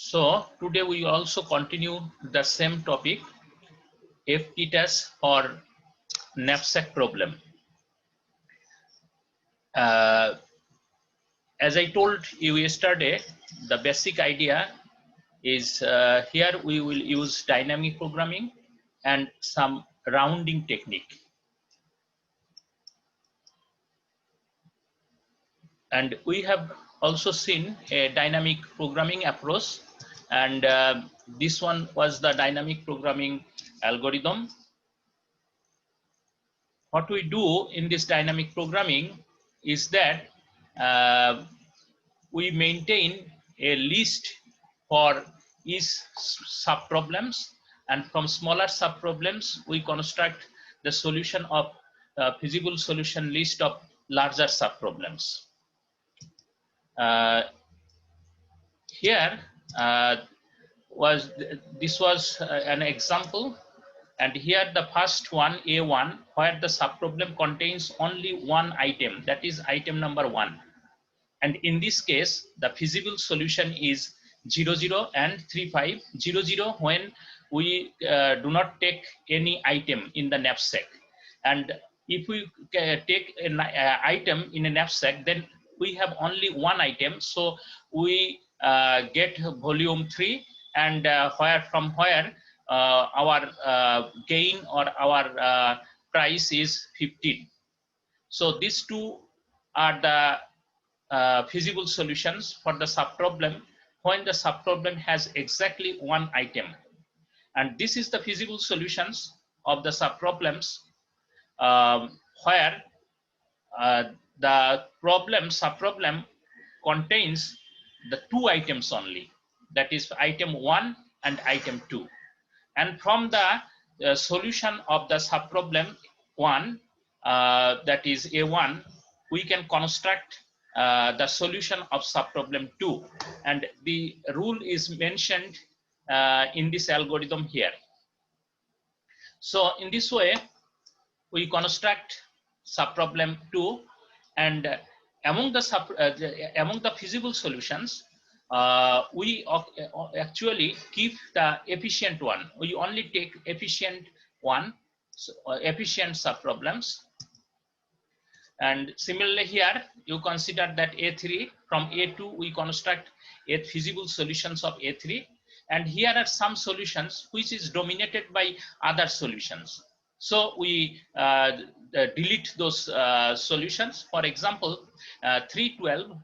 So today we also continue the same topic, FTTS or knapsack problem. As I told you yesterday, the basic idea is here we will use dynamic programming and some rounding technique. And we have also seen a dynamic programming approach, and this one was the dynamic programming algorithm. What we do in this dynamic programming is that we maintain a list for each subproblems, and from smaller subproblems we construct the solution of feasible solution list of larger subproblems. Here this was an example, and here the first one, A1, where the subproblem contains only one item, that is item number 1. And in this case, the feasible solution is 0, 0 and 3, 5. 0, 0 when we do not take any item in the knapsack. And if we take an item in a knapsack, then we have only one item. So we get volume 3, and from where our gain or our price is 15. So these two are the feasible solutions for the subproblem when the subproblem has exactly one item. And this is the feasible solutions of the subproblems where the subproblem contains the two items only, that is item 1 and item 2. And from the solution of the subproblem 1, that is A1, we can construct the solution of subproblem 2, and the rule is mentioned in this algorithm here. So in this way we construct subproblem 2, and among the feasible solutions we actually keep the efficient one. We only take efficient one, so, efficient subproblems. And similarly here you consider that A3, from A2 we construct a feasible solutions of A3, and here are some solutions which is dominated by other solutions. So we delete those solutions. For example, 312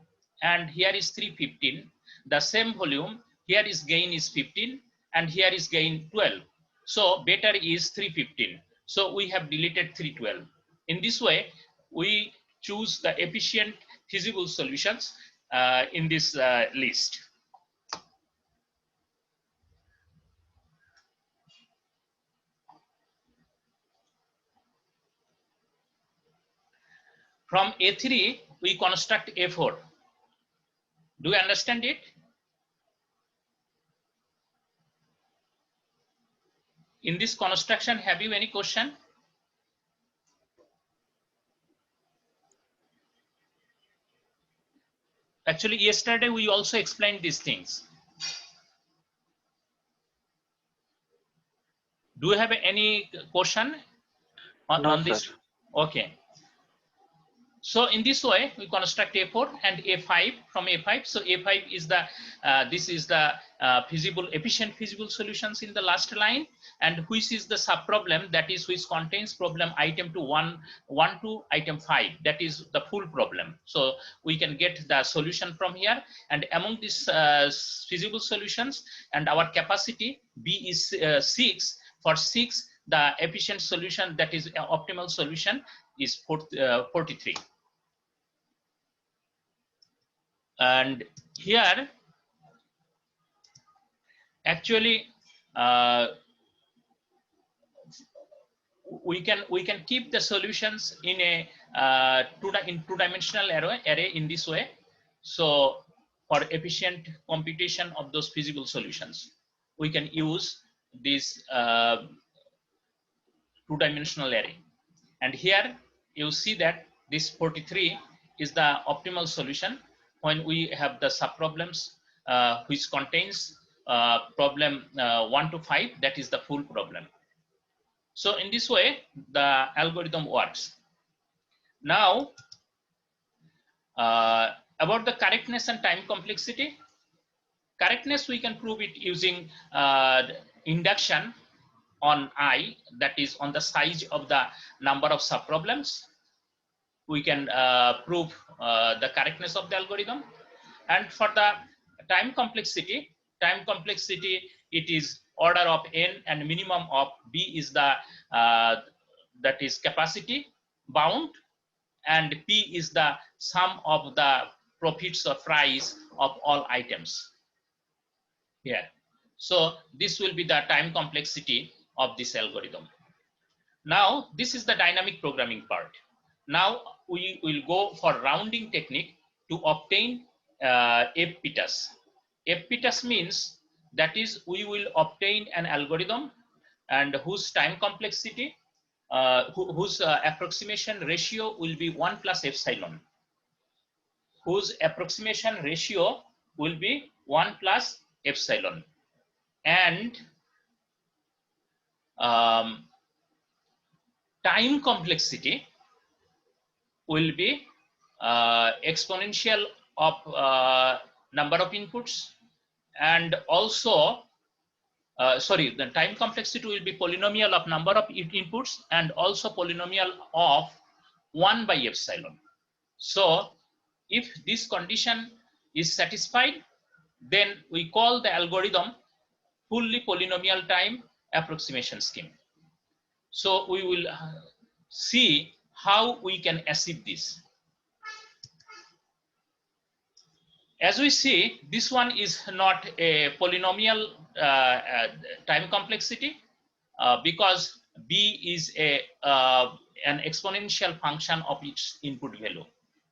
and here is 315, the same volume, here is gain is 15 and here is gain 12. So better is 315. So we have deleted 312. In this way, we choose the efficient feasible solutions in this list. From A3, we construct A4. Do you understand it? In this construction, have you any question? Actually, yesterday we also explained these things. Do you have any question on this? Sir. Okay. So in this way, we construct A4 and A5 from A5. So A5 is the, this is the efficient feasible solutions in the last line, and which is the subproblem, that is which contains problem item to 1 to item 5, that is the full problem. So we can get the solution from here, and among these feasible solutions and our capacity B is 6. For 6, the efficient solution, that is optimal solution, is 43. And here actually we can keep the solutions in a two-dimensional array in this way. So for efficient computation of those feasible solutions, we can use this two-dimensional array. And here you see that this 43 is the optimal solution when we have the subproblems which contains problem 1 to 5, that is the full problem. So in this way, the algorithm works. Now, about the correctness and time complexity. Correctness, we can prove it using induction on I, that is on the size of the number of subproblems. We can prove the correctness of the algorithm. And for the time complexity, it is order of n and minimum of b is the that is capacity bound, and p is the sum of the profits or price of all items here. So this will be the time complexity of this algorithm. Now this is the dynamic programming part. Now we will go for rounding technique to obtain FPITAS. FPITAS means that is we will obtain an algorithm and whose time complexity, whose approximation ratio will be 1 plus epsilon. Whose approximation ratio will be 1 plus epsilon. And time complexity will be exponential of number of inputs, and also the time complexity will be polynomial of number of inputs and also polynomial of 1 by epsilon. So if this condition is satisfied, then we call the algorithm fully polynomial time approximation scheme. So we will see how we can achieve this. As we see, this one is not a polynomial time complexity because b is an exponential function of its input value.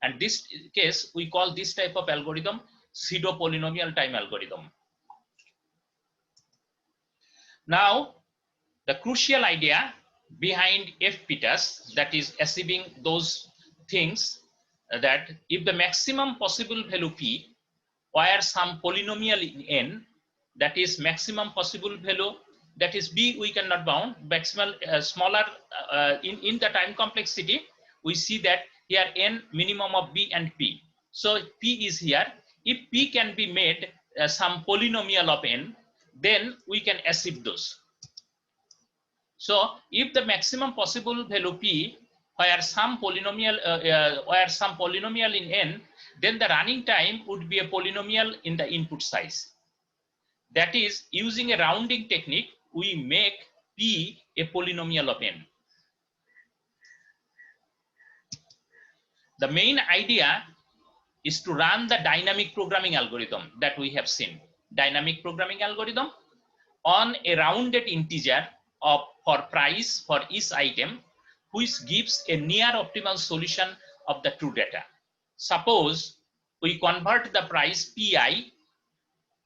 And this case, we call this type of algorithm pseudo polynomial time algorithm. Now, the crucial idea behind FPITAS, that is achieving those things, that if the maximum possible value p where some polynomial in n, that is maximum possible value, that is b we cannot bound, maximal smaller in the time complexity, we see that here n minimum of b and p. So p is here. If p can be made some polynomial of n, then we can achieve those. So if the maximum possible value p where some polynomial in n, then the running time would be a polynomial in the input size. That is, using a rounding technique, we make p a polynomial of n. The main idea is to run the dynamic programming algorithm that we have seen. Dynamic programming algorithm on a rounded integer for price for each item, which gives a near optimal solution of the true data. Suppose we convert the price pi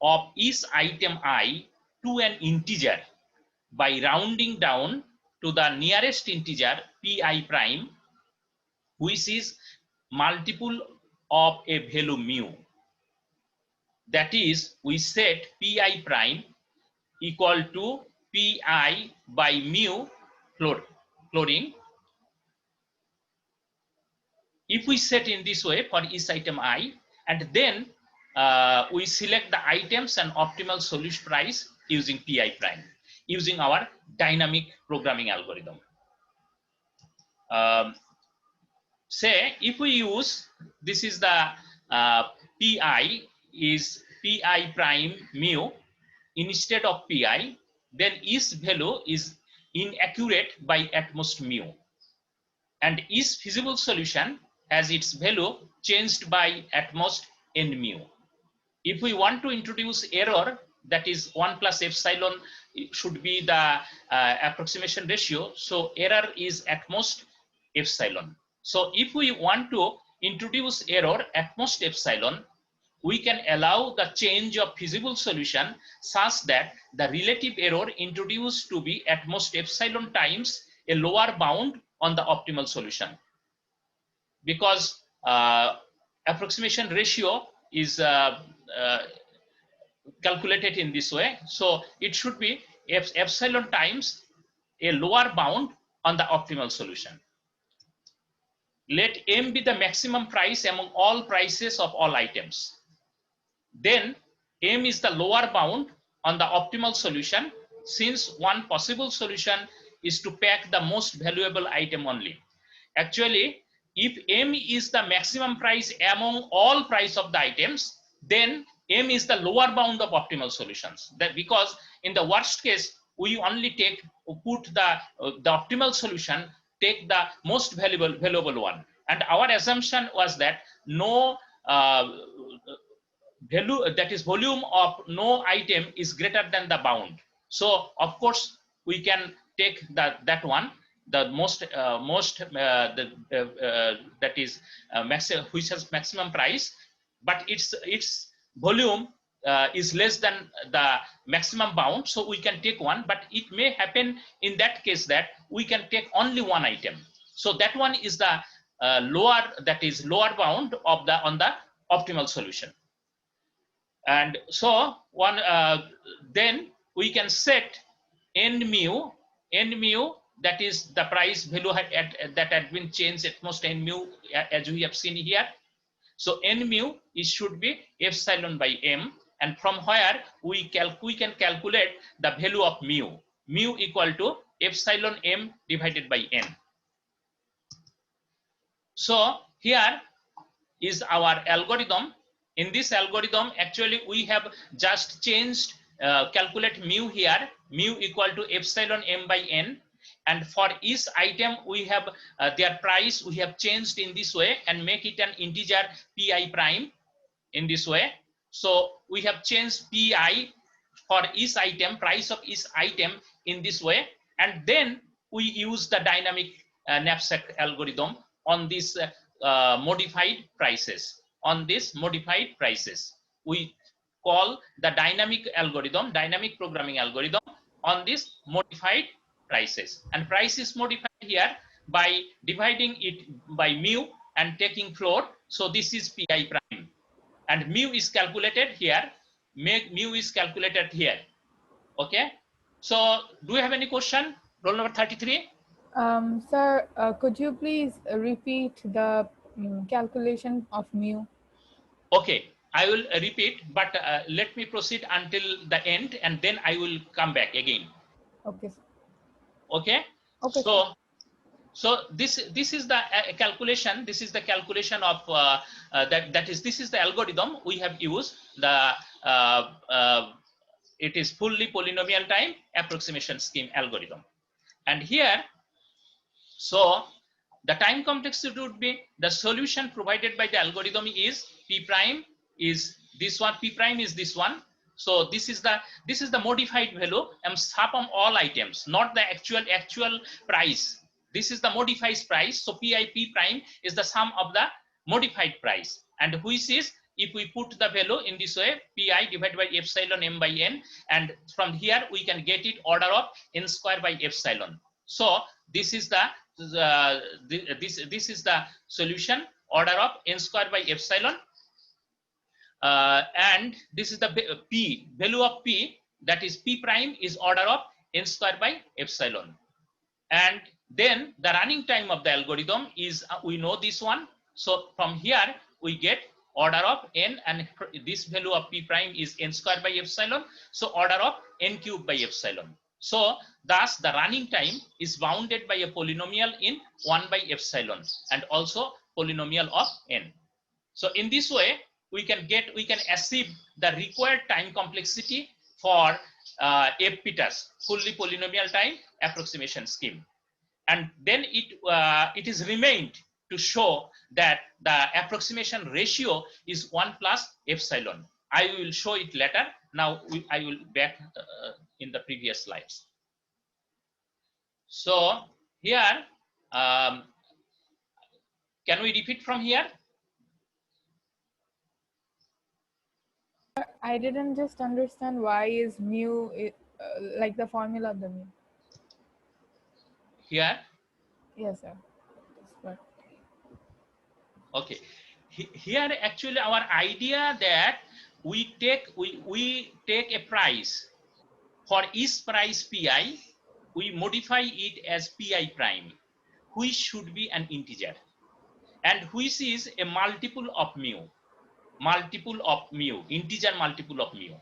of each item I to an integer by rounding down to the nearest integer pi prime, which is multiple of a value mu. That is, we set pi prime equal to pi by mu floating. If we set in this way for each item I, and then we select the items and optimal solution price using pi prime, using our dynamic programming algorithm. Say if we use, this is the pi is pi prime mu instead of pi, then each value is inaccurate by at most mu, and each feasible solution has its value changed by at most n mu. If we want to introduce error, that is 1 plus epsilon should be the approximation ratio, so error is at most epsilon. So if we want to introduce error at most epsilon, we can allow the change of feasible solution such that the relative error introduced to be at most epsilon times a lower bound on the optimal solution. Because approximation ratio is calculated in this way. So it should be epsilon times a lower bound on the optimal solution. Let M be the maximum price among all prices of all items. Then M is the lower bound on the optimal solution, since one possible solution is to pack the most valuable item only. Actually, if M is the maximum price among all price of the items, then M is the lower bound of optimal solutions. That because in the worst case, we only put the optimal solution, take the most valuable one. And our assumption was that no value, that is volume of no item, is greater than the bound. So of course we can take that one, the that is which has maximum price, but its volume is less than the maximum bound, so we can take one. But it may happen in that case that we can take only one item, so that one is the lower bound of the on the optimal solution. And so one then we can set n mu, that is the price value that had been changed at most n mu, as we have seen here. So n mu should be epsilon by m, and from where we can calculate the value of mu equal to epsilon m divided by n. So here is our algorithm. In this algorithm, actually we have just changed calculate mu here, mu equal to epsilon m by n, and for each item we have their price we have changed in this way and make it an integer pi prime in this way. So we have changed pi for each item, price of each item in this way, and then we use the dynamic knapsack algorithm on this modified prices. On this modified prices, we call the dynamic algorithm, dynamic programming algorithm on this modified prices. And price is modified here by dividing it by mu and taking floor. So this is pi prime, and mu is calculated here. Mu is calculated here. Okay. So do you have any question? Roll number 33. Sir, could you please repeat the calculation of mu? Okay, I will repeat, but let me proceed until the end, and then I will come back again. Okay, sir. Okay. Okay, So sir. so this is the calculation. This is the calculation of this is the algorithm we have used. The it is fully polynomial time approximation scheme algorithm. And here, so the time complexity would be the solution provided by the algorithm is p prime is this one, p prime is this one. So this is the modified value and sum of all items, not the actual price. This is the modified price. So p prime is the sum of the modified price, and which is, if we put the value in this way, pi divided by epsilon m by n, and from here we can get it order of n square by epsilon. So this is the this is the solution, order of n square by epsilon, and this is the p value of p, that is p prime is order of n square by epsilon. And then the running time of the algorithm is we know this one. So from here we get order of n, and this value of p prime is n square by epsilon, so order of n cube by epsilon. So thus the running time is bounded by a polynomial in 1 by epsilon and also polynomial of n. So in this way we can achieve the required time complexity for FPITAS, fully polynomial time approximation scheme. And then it is remained to show that the approximation ratio is 1 plus epsilon. I will show it later. Now I will back in the previous slides. So here, can we repeat from here? I didn't just understand why is mu like the formula of the mu. Here. Yes, sir. Okay. Here actually our idea that we take a price. For each price pi, we modify it as pi prime, which should be an integer, and which is a multiple of mu, integer multiple of mu.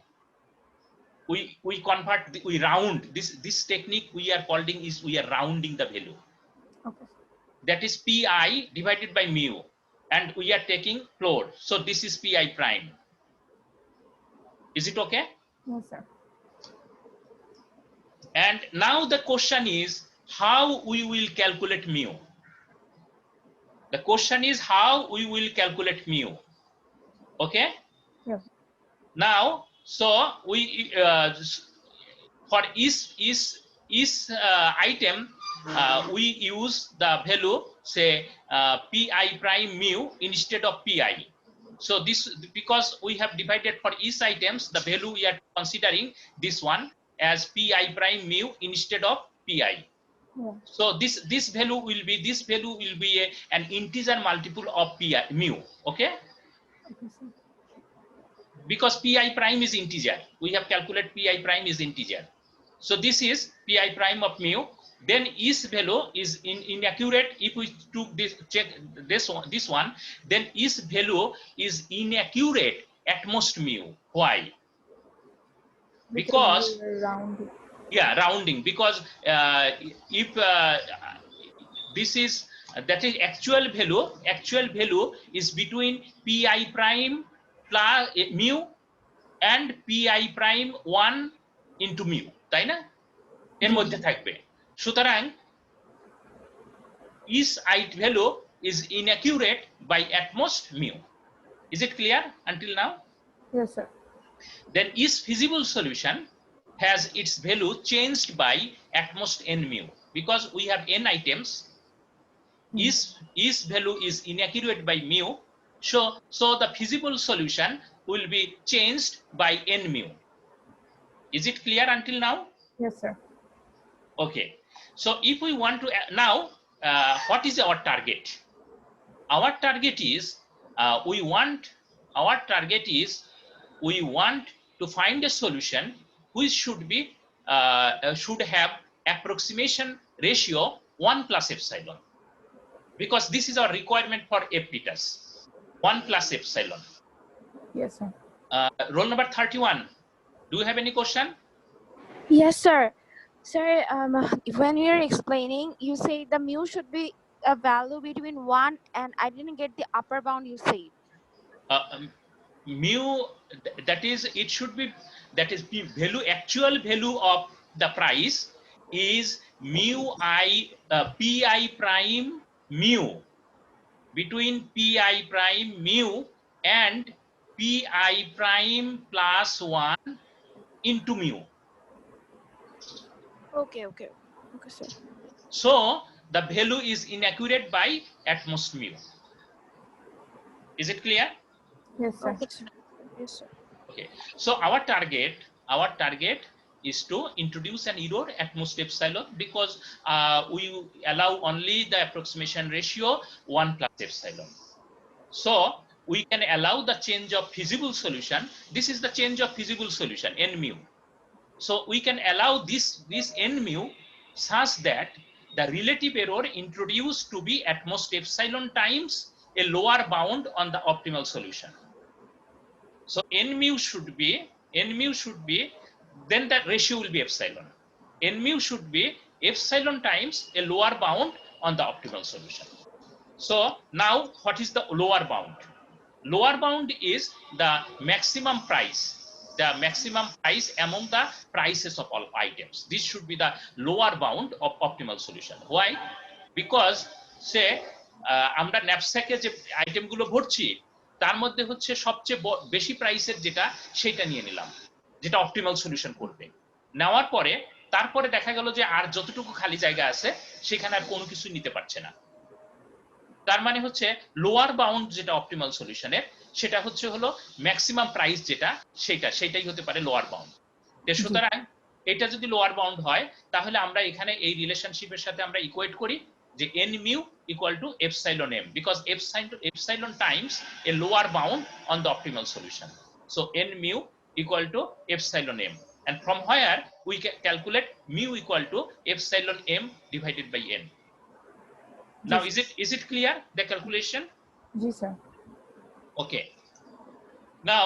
We convert, we round this technique we are calling is, we are rounding the value. Okay. That is pi divided by mu, and we are taking floor. So this is pi prime. Is it okay? Yes, sir. And now the question is how we will calculate mu. The question is how we will calculate mu. Okay. Yes. Now, so we for each item we use the value, say pi prime mu instead of pi. So this, because we have divided for each items, the value we are considering this one as pi prime mu instead of pi. Yeah. So this value will be an integer multiple of pi mu. Okay. Okay, sir. Because pi prime is integer, we have calculated pi prime is integer. So this is pi prime of mu. Then each value is inaccurate. If we took this, check this one, then each value is inaccurate at most mu. Why? Because we are rounding. yeah, rounding. Because if this is that is actual value is between pi prime plus mu and pi prime 1 into mu, তাই না? এর মধ্যে থাকবে। সুতরাং each value is inaccurate by at most mu. Is it clear until now? Yes, sir. Then each feasible solution has its value changed by at most n mu, because we have n items. Each value is inaccurate by mu, so the feasible solution will be changed by n mu. Is it clear until now? Yes, sir. Okay. So if we want to now, what is our target? Our target is we want to find a solution which should have approximation ratio 1 plus epsilon, because this is our requirement for FPTAS, 1 plus epsilon. Yes, sir. Roll number 31. Do you have any question? Yes, sir. Sir, when you're explaining, you say the mu should be a value between 1 and I didn't get the upper bound you said. Mu, that is, it should be, that is value, actual value of the price is mu pi prime mu, between pi prime mu and pi prime plus 1 into mu. Okay, sir. So the value is inaccurate by at most mu. Is it clear? Yes, sir. Okay, sir. Yes, sir. Okay. So our target is to introduce an error at most epsilon, because we allow only the approximation ratio 1 plus epsilon. So we can allow the change of feasible solution. This is the change of feasible solution, n mu. So we can allow this n mu such that the relative error introduced to be at most epsilon times a lower bound on the optimal solution. So n mu should be, then that ratio will be epsilon. N mu should be epsilon times a lower bound on the optimal solution. So now what is the lower bound? Lower bound is the maximum price, among the prices of all items. This should be the lower bound of optimal solution. Why? Because say আমরা ন্যাপস্যাকে যে আইটেমগুলো ভরছি তার মধ্যে হচ্ছে সবচেয়ে বেশি প্রাইসের যেটা সেটা নিয়ে নিলাম, যেটা অপটিমাল সলিউশন করবে। নেওয়ার পরে তারপরে দেখা গেল যে আর যতটুকু খালি জায়গা আছে সেখানে আর কোনো কিছু নিতে পারছে না। তার মানে হচ্ছে লোয়ার বাউন্ড যেটা অপটিমাল সলিউশনের, সেটা হচ্ছে হলো ম্যাক্সিমাম প্রাইস যেটা সেটাই হতে পারে লোয়ার বাউন্ড। সুতরাং এটা যদি লোয়ার বাউন্ড হয় তাহলে আমরা এখানে এই রিলেশনশিপের সাথে আমরা ইকুয়েট করি যে n mu equal to epsilon m, because epsilon times a lower bound on the optimal solution. So n mu equal to epsilon m. And from where we can calculate mu equal to epsilon m divided by n. Now, Yes. is it clear, the calculation? Yes, sir. Okay. Now,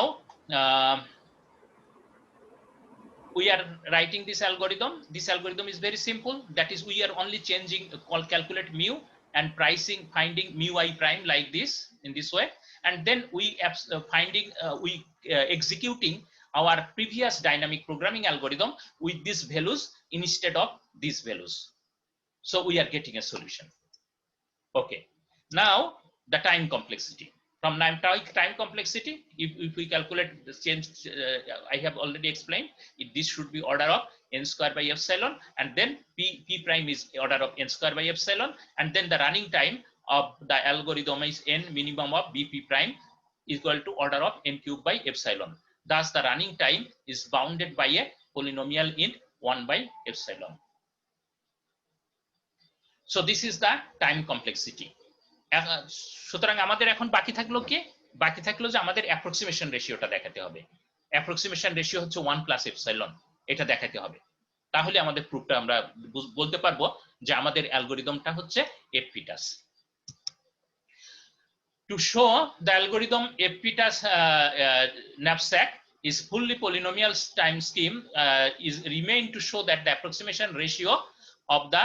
we are writing this algorithm. This algorithm is very simple. That is, we are only changing, calculate mu and pricing, finding mu I prime like this, in this way. And then we executing our previous dynamic programming algorithm with these values instead of these values. So we are getting a solution. Okay. Now, the time complexity. From time complexity, if we calculate the change, I have already explained, this should be order of n square by epsilon, and then p prime is order of n square by epsilon, and then the running time of the algorithm is n minimum of bp prime equal to order of n cube by epsilon. Thus, the running time is bounded by a polynomial in 1 by epsilon. So this is the time complexity. সুতরাং আমাদের এখন বাকি থাকলো কি, বাকি থাকলো যে আমাদের অ্যাপ্রক্সিমেশন রেশিওটা দেখাতে হবে। অ্যাপ্রক্সিমেশন রেশিও হচ্ছে 1 প্লাস এপসাইলন, এটা দেখাতে হবে। তাহলে আমাদের প্রুফটা আমরা বলতে পারবো যে আমাদের অ্যালগরিদমটা হচ্ছে এফপিটাস। To show the algorithm Epitas knapsack is fully polynomial time scheme is remain to show that the approximation ratio of the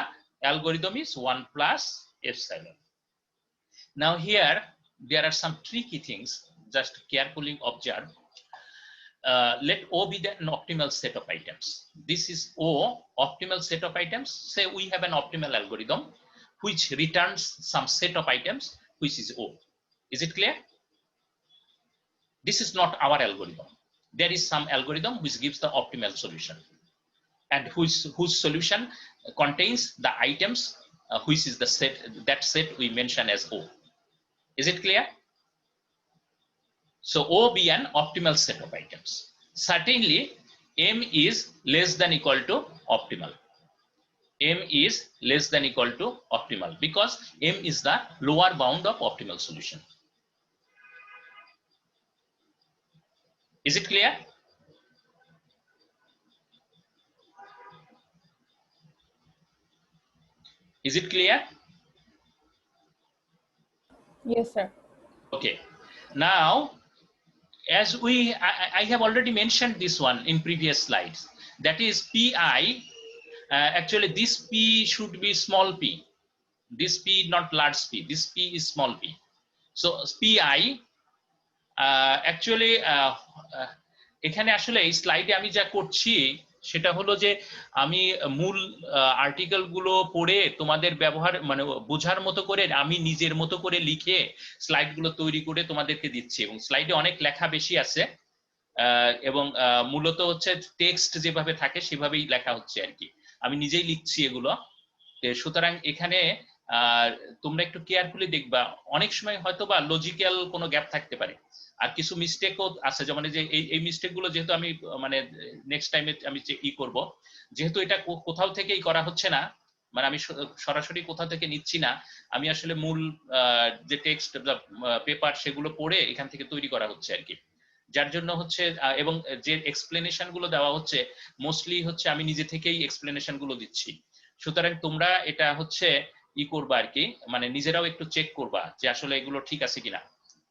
algorithm is 1 plus epsilon. Now here there are some tricky things, just carefully observe. Let O be an optimal set of items. This is O, optimal set of items. Say we have an optimal algorithm which returns some set of items which is O. Is it clear? This is not our algorithm. There is some algorithm which gives the optimal solution, and whose solution contains the items which is the set, that set we mention as O. Is it clear? So O be an optimal set of items. Certainly M is less than equal to optimal. M is less than equal to optimal because M is the lower bound of optimal solution. Is it clear? Is it clear? Yes, sir. Okay. Now, as I have already mentioned this one in previous slides, that is Pi, actually this P should be small p. This P not large p. This P is small p. So Pi, actually এখানে আসলে এই স্লাইডে আমি যা করছি সেটা হলো যে আমি মূল আর্টিকেল গুলো পড়ে তোমাদের ব্যবহার মানে বোঝার মতো করে আমি নিজের মতো করে লিখে স্লাইড গুলো তৈরি করে তোমাদেরকে দিচ্ছি, এবং স্লাইডে অনেক লেখা বেশি আছে এবং মূলত হচ্ছে টেক্সট যেভাবে থাকে সেভাবেই লেখা হচ্ছে আর কি, আমি নিজেই লিখছি এগুলো। সুতরাং এখানে তোমরা একটু কেয়ারফুলি দেখবা, অনেক সময় হয়তো বা লজিক্যাল কোনো গ্যাপ থাকতে পারে, আর কিছু মিস্টেকও আছে, যেমন যে এই মিস্টেক গুলো যেহেতু আমি মানে নেক্সট টাইমে আমি করব, যেহেতু এটা কোথাও থেকেই করা হচ্ছে না, মানে আমি সরাসরি কোথাও থেকে নিচ্ছি না, আমি আসলে মূল যে টেক্সট পেপার সেগুলো পড়ে এখান থেকে তৈরি করা হচ্ছে আর কি, যার জন্য হচ্ছে এবং যে এক্সপ্লেনেশন গুলো দেওয়া হচ্ছে মোস্টলি হচ্ছে আমি নিজে থেকেই এক্সপ্লেনেশন গুলো দিচ্ছি। সুতরাং তোমরা এটা হচ্ছে করবা আর কি, মানে নিজেরাও একটু চেক করবা যে আসলে এগুলো ঠিক আছে কিনা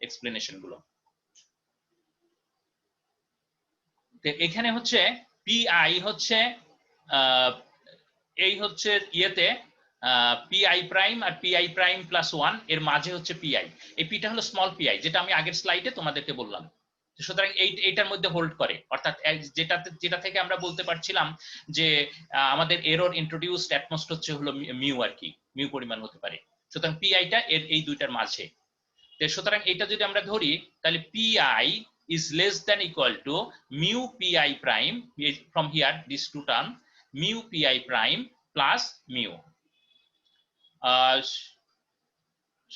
এক্সপ্লেনেশন গুলো। এখানে হচ্ছে পিআই হচ্ছে এই হচ্ছে ইয়েতে পিআই প্রাইম আর পিআই প্রাইম প্লাস 1 এর মাঝে হচ্ছে পিআই, এই পিটা হলো স্মল পিআই যেটা আমি আগের স্লাইডে তোমাদেরকে বললাম। সুতরাং এইটার মধ্যে হোল্ড করে, অর্থাৎ যেটা থেকে আমরা বলতে পারছিলাম যে আমাদের এরর ইন্ট্রোডিউসড অ্যাট মোস্ট হচ্ছে হলো মিউ আর কি, মিউ পরিমাণ হতে পারে। সুতরাং পিআইটা এর এই দুইটার মাঝে। সুতরাং এটা যদি আমরা ধরি তাহলে PI is less than equal to mu pi prime, from here these two terms, mu pi prime plus mu.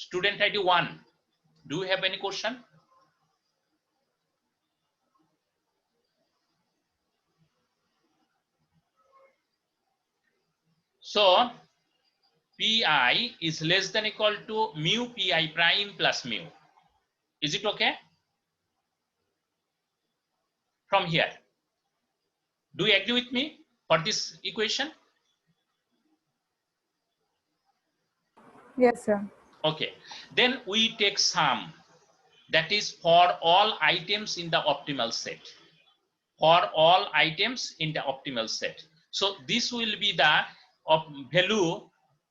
Student ID 1, do you have any question? So pi is less than equal to mu pi prime plus mu. Is it okay? from here. Do you agree with me for this equation? Yes, sir. Okay, then we take sum, that is for all items in the optimal set. For all items in the optimal set. So this will be the value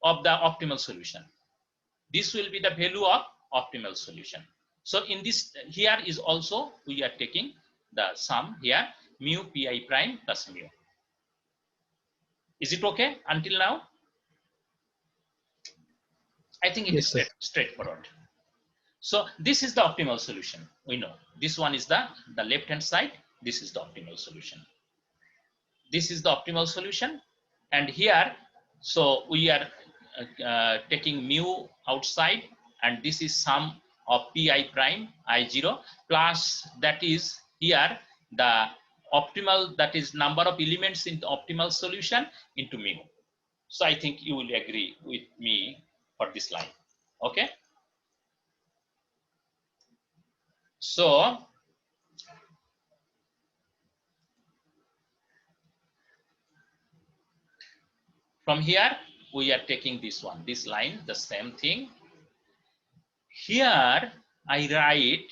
of the optimal solution. This will be the value of optimal solution. So in this, here is also we are taking the sum here, mu pi prime plus mu. Is it okay until now? I think it is straightforward. So this is the optimal solution. We know this one is the left hand side. This is the optimal solution. This is the optimal solution. And here, so we are taking mu outside, and this is sum of pi prime I0 plus, that is here the optimal, that is number of elements in the optimal solution into mu. So I think you will agree with me for this line. Okay. So from here we are taking this one, this line, the same thing. Here I write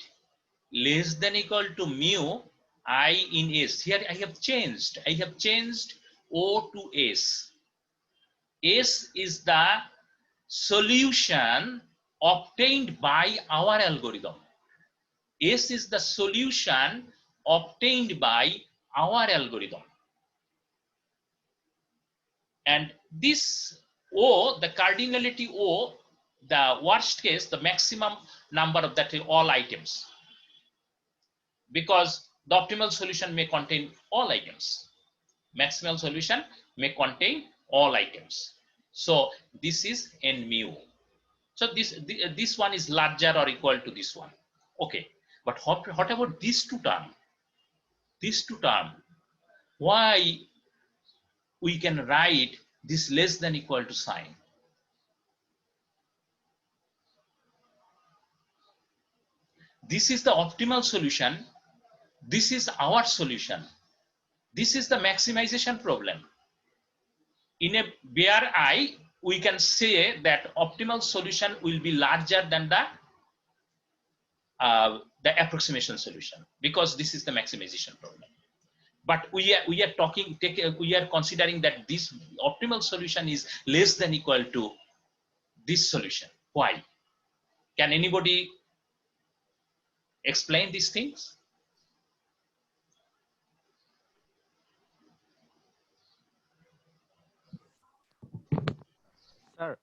less than equal to mu I in S. Here I have changed O to S. S is the solution obtained by our algorithm. S is the solution obtained by our algorithm. And this O, the cardinality O, the worst case, the maximum number of that all items, because the optimal solution may contain all items. Maximal solution may contain all items. So this is n mu. So this one is larger or equal to this one. Okay, but what about these two terms? These two terms, why we can write this less than equal to sign? This is the optimal solution. This is our solution. This is the maximization problem. In a bare eye, we can say that optimal solution will be larger than the approximation solution, because this is the maximization problem. But we are considering that this optimal solution is less than equal to this solution. Why? Can anybody explain these things? Sir,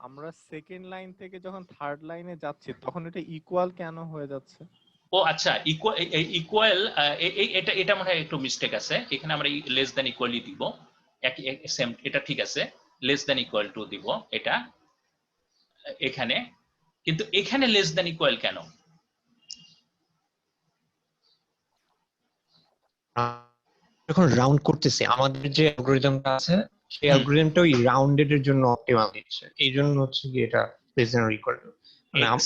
আমরা second line থেকে যখন third লাইনে যাচ্ছি তখন এটা equal কেন হয়ে যাচ্ছে? ও আচ্ছা, ইকুয়াল, এটা মনে হয় একটু মিস্টেক আছে। এখানে আমরা লেস দ্যান ইকুয়ালি দিব, সেম, এটা ঠিক আছে, লেস দ্যান ইকুয়াল টু দিব এটা এখানে, কিন্তু এখানে লেস দ্যান ইকুয়াল কেন? যখন রাউন্ড করতেছি, আমাদের যে অ্যালগরিদমটা আছে সেই অ্যালগরিদমটা ওই রাউন্ডেড এর জন্য অপটিমাল দিচ্ছে, এই জন্য হচ্ছে কি এটা less than or equal to.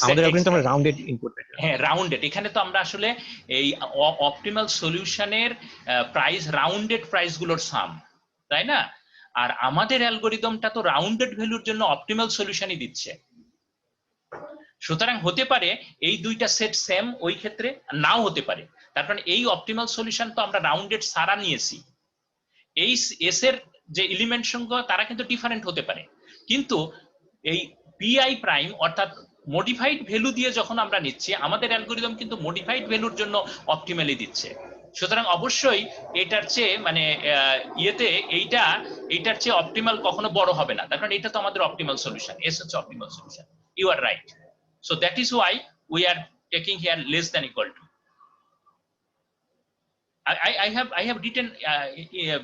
আমাদের অ্যালগরিদম আমরা রাউন্ডেড ইনপুট পেতে। হ্যাঁ, রাউন্ডেড। এখানে তো আমরা আসলে এই অপটিমাল সলিউশনের প্রাইস, রাউন্ডেড প্রাইস গুলোর সাম, তাই না? আর আমাদের অ্যালগরিদমটা তো রাউন্ডেড ভ্যালুর জন্য অপটিমাল সলিউশনই দিচ্ছে। সুতরাং হতে পারে এই দুইটা সেট সেম, ওই ক্ষেত্রে নাও হতে পারে। তার কারণ এই অপটিমাল সলিউশন তো আমরা রাউন্ডেড সারা নিয়েছি। এই এস এর যে এলিমেন্ট সংখ্যা তারা কিন্তু ডিফারেন্ট হতে পারে, কিন্তু এই পিআই প্রাইম অর্থাৎ মডিফাইড ভ্যালু দিয়ে যখন আমরা নিচ্ছি, আমাদের অ্যালগরিদম কিন্তু মডিফাইড ভ্যালুর জন্য অপটিমালি দিচ্ছে। সুতরাং অবশ্যই এটার চেয়ে মানে এইটার চেয়ে অপটিমাল কখনো বড় হবে না, তার কারণ এটা তো আমাদের অপটিমাল সলিউশন, এস হচ্ছে optimal solution. You are right. So that is why we are taking here less than equal to. I have written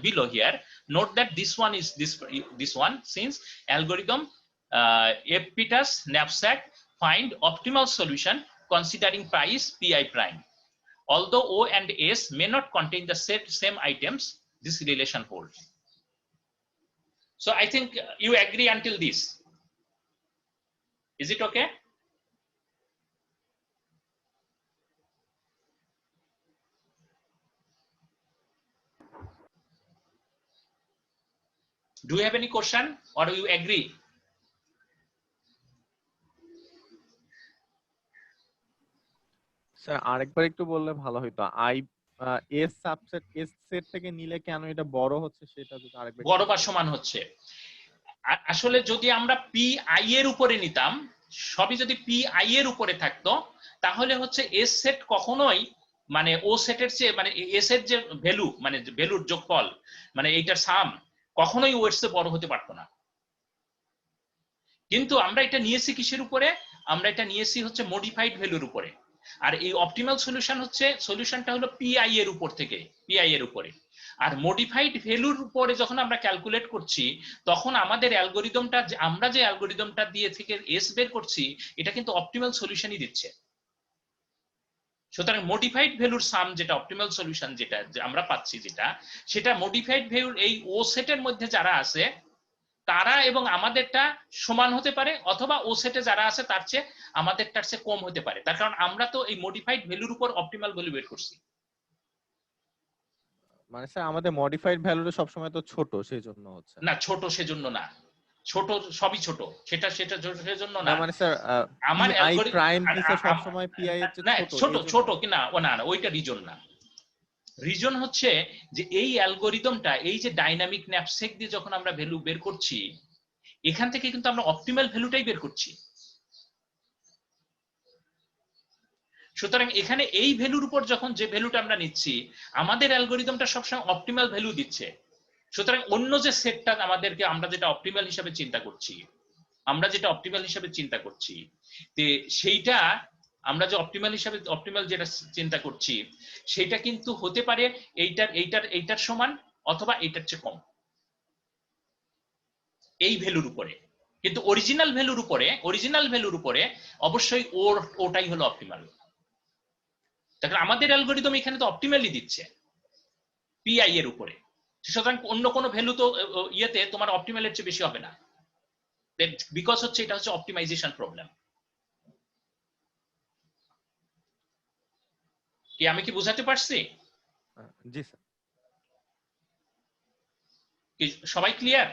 below here. Note that this one is this one, since algorithm FPITAS knapsack find optimal solution considering price pi prime. Although O and S may not contain the same items, this relation holds. So I think you agree until this. Is it okay? Do you have any question or do you agree? Sir আরেকবার একটু বললে ভালো হতো। S subset S set থেকে নিলে কেন এটা বড় হচ্ছে সেটা যদি আরেকবার বড় বা সমান হচ্ছে, আসলে যদি আমরা পি আই এর উপরে নিতাম, সবই যদি পি আই এর উপরে থাকতো, তাহলে হচ্ছে এস সেট কখনোই মানে ও সেটের চেয়ে মানে এস এর যে ভ্যালু মানে ভ্যালুর যোগফল মানে এইটার সাম কখনোই ও এর চেয়ে বড় হতে পারতো না। কিন্তু আমরা এটা নিয়েছি কিসের উপরে? আমরা এটা নিয়েছি হচ্ছে মডিফাইড ভ্যালুর উপরে। আর এই অপটিমাল সলিউশন হচ্ছে সলিউশনটা হলো পিআই এর উপর থেকে, পিআই এর উপরে। আর মডিফাইড ভ্যালুর উপরে যখন আমরা ক্যালকুলেট করছি তখন আমাদের অ্যালগরিদমটা, আমরা যে অ্যালগরিদমটা দিয়ে থেকে এস বের করছি এটা কিন্তু অপটিমাল সলিউশনই দিচ্ছে। সুতরাং মডিফাইড ভ্যালুর সাম যেটা অপটিমাল সলিউশন যেটা আমরা পাচ্ছি, যেটা সেটা মডিফাইড ভ্যালুর এই ও সেটের মধ্যে যারা আছে তারা এবং আমাদেরটা সমান হতে পারে, অথবা ও সেটে যারা আছে তার চেয়ে আমাদেরটার চেয়ে কম হতে পারে। তার কারণ আমরা তো এই মডিফাইড ভ্যালুর উপর অপটিমাল ভ্যালু বের করছি। মানে স্যার আমাদের মডিফাইড ভ্যালুটা সবসময় তো ছোট, সেই জন্য হচ্ছে না, ছোট সেজন্য না, ছোট সবই ছোট, সেটা সেজন্য না। মানে স্যার আমার আই প্রাইম দিছে সবসময় পিআই এর চেয়ে না, ছোট ছোট কি না, ও না, ওইটা রিজন না। রিজন হচ্ছে যে এই অ্যালগরিদমটা, এই যে ডাইনামিক ন্যাপসেক দিয়ে যখন আমরা ভ্যালু বের করছি, এখান থেকে কিন্তু আমরা অপটিমাল ভ্যালুটাই বের করছি। সুতরাং এখানে এই ভ্যালুর উপর যখন যে ভ্যালুটা আমরা নিচ্ছি, আমাদের অ্যালগরিদমটা সবসময় অপটিমাল ভ্যালু দিচ্ছে। সুতরাং অন্য যে সেটটা আমাদেরকে, আমরা যেটা অপটিমাল হিসাবে চিন্তা করছি, তে সেইটা আমরা যে অপটিমাল যেটা চিন্তা করছি সেটা কিন্তু হতে পারে এইটার সমান অথবা এইটার চেয়ে কম, এই ভ্যালুর উপরে। কিন্তু অরিজিনাল ভ্যালুর উপরে অবশ্যই ওটাই হলো অপটিমাল। দেখো আমাদের অ্যালগরিদম এখানে তো অপটিমালি দিচ্ছে পিআই এর উপরে, সুতরাং অন্য কোনো ভ্যালু তো ইয়েতে তোমার অপটিমালের চেয়ে বেশি হবে না, বিকজ হচ্ছে এটা হচ্ছে অপটিমাইজেশন প্রবলেম। কি আমি কি বুঝাতে পারছি? জি স্যার। কি সবাই ক্লিয়ার?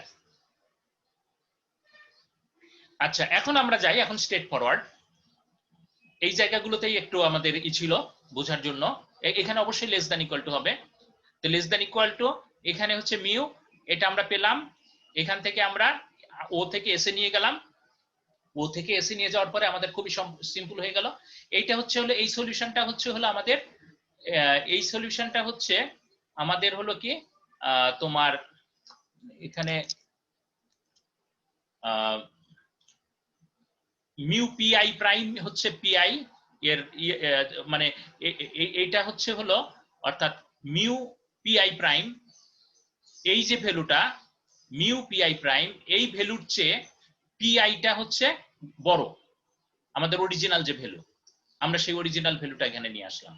আচ্ছা, এখন আমরা যাই এখন স্ট্রেট ফরওয়ার্ড। এই জায়গাগুলোতেই একটু আমাদের ছিল বোঝার জন্য। এখানে অবশ্যই লেস দ্যান ইকুয়াল টু হবে। তো লেস দ্যান ইকুয়াল টু এখানে হচ্ছে মিউ, এটা আমরা পেলাম। এখান থেকে আমরা ও থেকে এসে নিয়ে গেলাম, ও থেকে এসে নিয়ে যাওয়ার পরে আমাদের খুবই সিম্পল হয়ে গেল। এইটা হচ্ছে হলো এই সলিউশনটা হচ্ছে হলো আমাদের, এই সলিউশনটা হচ্ছে আমাদের হলো কি তোমার এখানে মিউ পিআই প্রাইম হচ্ছে পিআই এর মানে এইটা হচ্ছে হলো অর্থাৎ মিউ পিআই প্রাইম, এই যে ভ্যালুটা মিউ পিআই প্রাইম, এই ভ্যালুর চেয়ে পিআইটা হচ্ছে বড়, আমাদের অরিজিনাল যে ভ্যালু, আমরা সেই অরিজিনাল ভ্যালুটা এখানে নিয়ে আসলাম।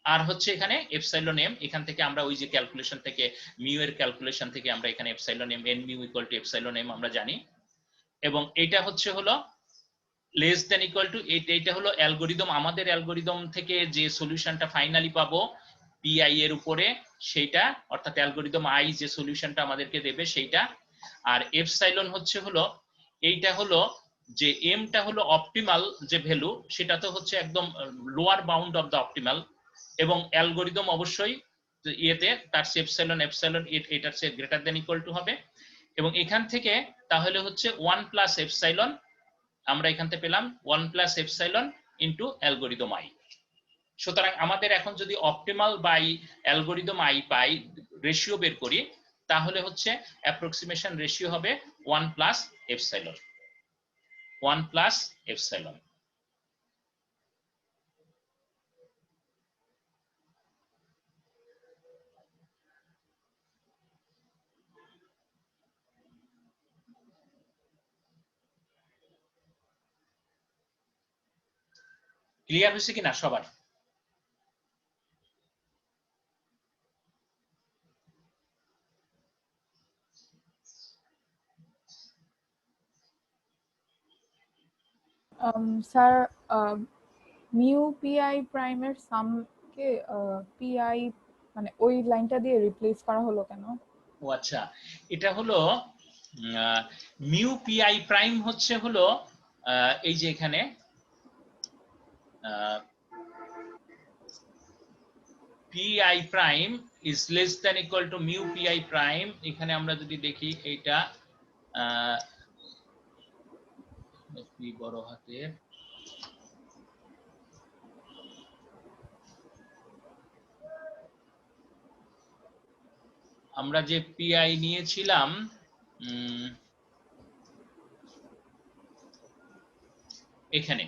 আর হচ্ছে এখানে এপসাইলন এম, এখান থেকে আমরা ওই যে ক্যালকুলেশন থেকে মিউ এর ক্যালকুলেশন থেকে আমরা এখানে epsilon M, and mu equal to epsilon M আমরা জানি। এবং এটা হচ্ছে হলো লেস দেন ইকুয়াল টু, এইটা হলো অ্যালগরিদম, আমাদের অ্যালগরিদম থেকে যে সলিউশনটা ফাইনালি পাবো পিআই এর উপরে সেইটা, অর্থাৎ অ্যালগরিদম আই যে সলিউশনটা আমাদেরকে দেবে সেইটা। আর এপসাইলন হচ্ছে হলো এইটা হলো যে এমটা হলো অপটিমাল যে ভ্যালু, সেটা তো হচ্ছে একদম lower bound of the optimal, এবং অ্যালগরিদম অবশ্যই ইয়েতে তার এপসাইলন এটার চেয়ে গ্রেটার দেন ইকুয়াল টু হবে। এবং এখান থেকে তাহলে হচ্ছে 1 প্লাস এপসাইলন, আমরা এখান থেকে পেলাম 1 plus epsilon into algorithm I. সুতরাং আমাদের এখন যদি অপটিমাল বাই অ্যালগরিদম আই পাই রেশিও বের করি, তাহলে হচ্ছে অ্যাপ্রক্সিমেশন রেশিও হবে 1 plus epsilon, 1 plus epsilon. Clear হয়েছে কিনা সবার? স্যার মিউ পিআই প্রাইমের সামকে পিআই মানে ওই লাইনটা দিয়ে রিপ্লেস করা হলো কেন? ও আচ্ছা, এটা হলো মিউ পিআই প্রাইম হচ্ছে হলো এই যে এখানে PI prime is less than equal to mu PI prime. এখানে আমরা যদি দেখি এইটা পি বড় হাতের, আমরা যে পিআই নিয়েছিলাম এখানে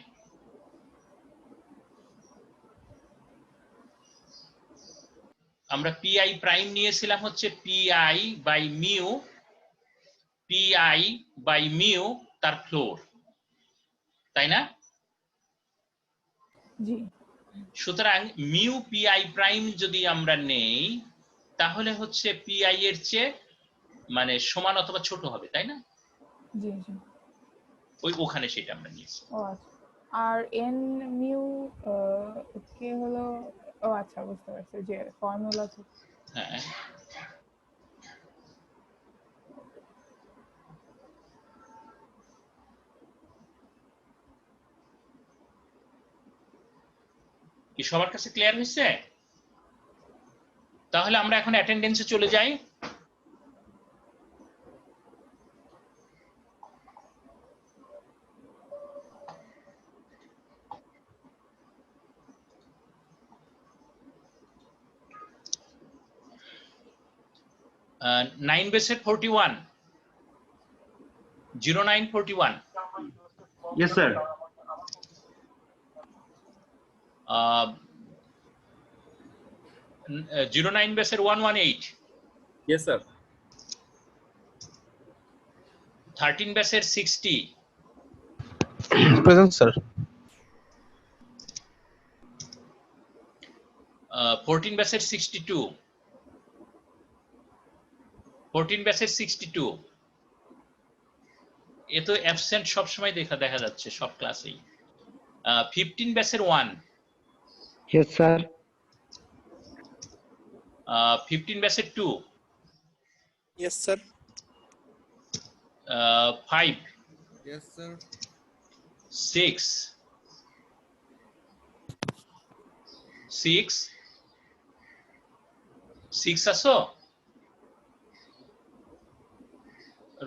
আমরা পিআই প্রাইম নিয়েছিলাম হচ্ছে পিআই বাই মিউ তার ফ্লোর, তাই না? জি। সুতরাং মিউ পিআই প্রাইম যদি আমরা নেই তাহলে হচ্ছে পিআই এর চেয়ে মানে সমান অথবা ছোট হবে, তাই না? জি জি। ওখানে সেটা আমরা নিয়েছি। ও আচ্ছা, আর এন মিউ কে হলো, ও আচ্ছা বুঝতে পারছি, যে ফর্মুলা থেকে। হ্যাঁ, কি সবার কাছে ক্লিয়ার হয়েছে? তাহলে আমরা এখন অ্যাটেন্ডেন্সে চলে যাই। নাইন বেসের 41, 0941। Yes, sir. 09 বেসের 118, Yes, sir. 13 বেসের 60, Present, sir. 14 বেসের 62, 14 বেসের 62। এ তো অ্যাবসেন্ট সব সময় দেখা যাচ্ছে সব ক্লাসেই। 15 বেসের 1, Yes, sir. 15 বেসের 2, Yes, sir. 5, Yes, sir. 6, 6 আসো?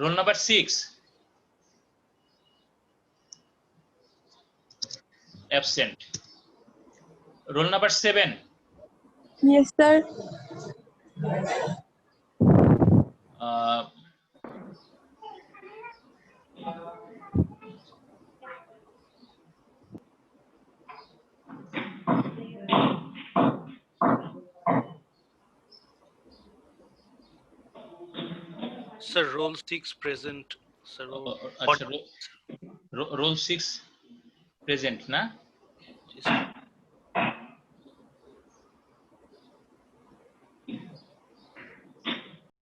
Roll number 6 absent. Roll number 7. Yes, sir. Sir, roll 6 present. Sir, roll আচ্ছা, roll 6 present না?